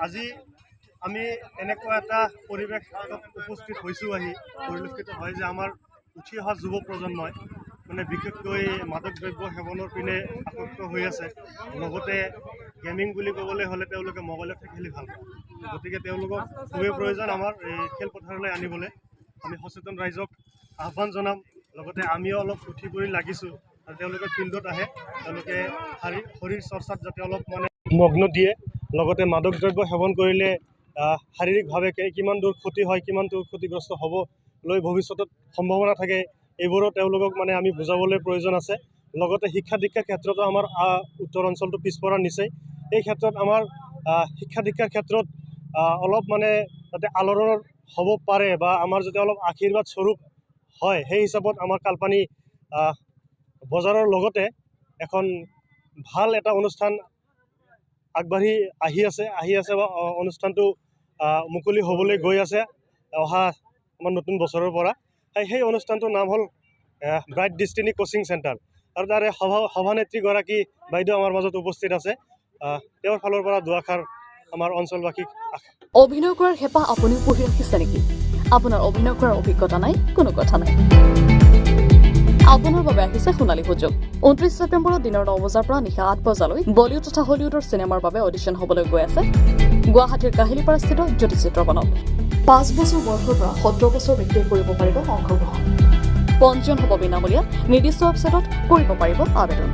আজি আমি এনেকুৱা এটা পৰিৱেশ উপস্থিত হৈছোঁ পৰিলক্ষিত হয় যে আমাৰ উঠি অহা যুৱ প্ৰজন্মই মানে বিশেষকৈ মাদক দ্ৰব্য সেৱনৰ পিনে আসক্ত হৈ আছে। লগতে গেমিং বুলি ক'বলৈ হ'লে তেওঁলোকে মোবাইলতে খেলি ভাল পায়। গতিকে তেওঁলোকক খুবেই প্ৰয়োজন আমাৰ এই খেলপথাৰলৈ আনিবলৈ। আমি সচেতন ৰাইজক আহ্বান জনাম। লগতে আমিও অলপ উঠি পৰি লাগিছোঁ আৰু তেওঁলোকে ফিল্ডত আহে, তেওঁলোকে শৰীৰ চৰ্চাত যাতে অলপ মানে মগ্ন দিয়ে। লগতে মাদক দ্ৰব্য সেৱন কৰিলে শাৰীৰিকভাৱে কিমান দূৰ ক্ষতি হয়, কিমান দূৰ ক্ষতিগ্ৰস্ত হ'বলৈ ভৱিষ্যতত সম্ভাৱনা থাকে, এইবোৰো তেওঁলোকক মানে আমি বুজাবলৈ প্ৰয়োজন আছে। লগতে শিক্ষা দীক্ষাৰ ক্ষেত্ৰতো আমাৰ উত্তৰ অঞ্চলটো পিছপৰা নিচেই। এই ক্ষেত্ৰত আমাৰ শিক্ষা দীক্ষাৰ ক্ষেত্ৰত অলপ মানে যাতে আলোড়নৰ হ'ব পাৰে বা আমাৰ যাতে অলপ আশীৰ্বাদ স্বৰূপ হয়, সেই হিচাপত আমাৰ কালপানী বজাৰৰ লগতে এখন ভাল এটা অনুষ্ঠান আগবাঢ়ি আহি আছে বা অনুষ্ঠানটো মুকলি হ'বলৈ গৈ আছে অহা আমাৰ নতুন বছৰৰ পৰা। সেই অনুষ্ঠানটোৰ নাম হ'ল ব্ৰাইট ডেষ্টিনি কোচিং চেণ্টাৰ আৰু তাৰে সভানেত্ৰীগৰাকী বাইদেউ আমাৰ মাজত উপস্থিত আছে। তেওঁৰ ফালৰ পৰা দুআষাৰ আমাৰ অঞ্চলবাসীক। অভিনয় কৰাৰ হেঁপাহ আপুনিও পুহি ৰাখিছে নেকি? আপোনাৰ অভিনয় কৰাৰ অভিজ্ঞতা নাই? কোনো কথা নাই। আপোনাৰ বাবে আহিছে সোণালী সুযোগ। 29 ছেপ্টেম্বৰত দিনৰ 9 বজাৰ পৰা নিশা 8 বজালৈ বলিউড তথা হলিউডৰ চিনেমাৰ বাবে অডিশ্যন হ'বলৈ গৈ আছে গুৱাহাটীৰ কাহিলীপাৰাস্থিত জ্যোতি চিত্ৰবনত। 5 বছৰ বয়সৰ পৰা 17 বছৰ ব্যক্তিয়ে কৰিব পাৰিব অংশগ্ৰহণ। পঞ্জীয়ন হ'ব বিনামূলীয়া। নিৰ্দিষ্ট ৱেবছাইটত কৰিব পাৰিব আবেদন।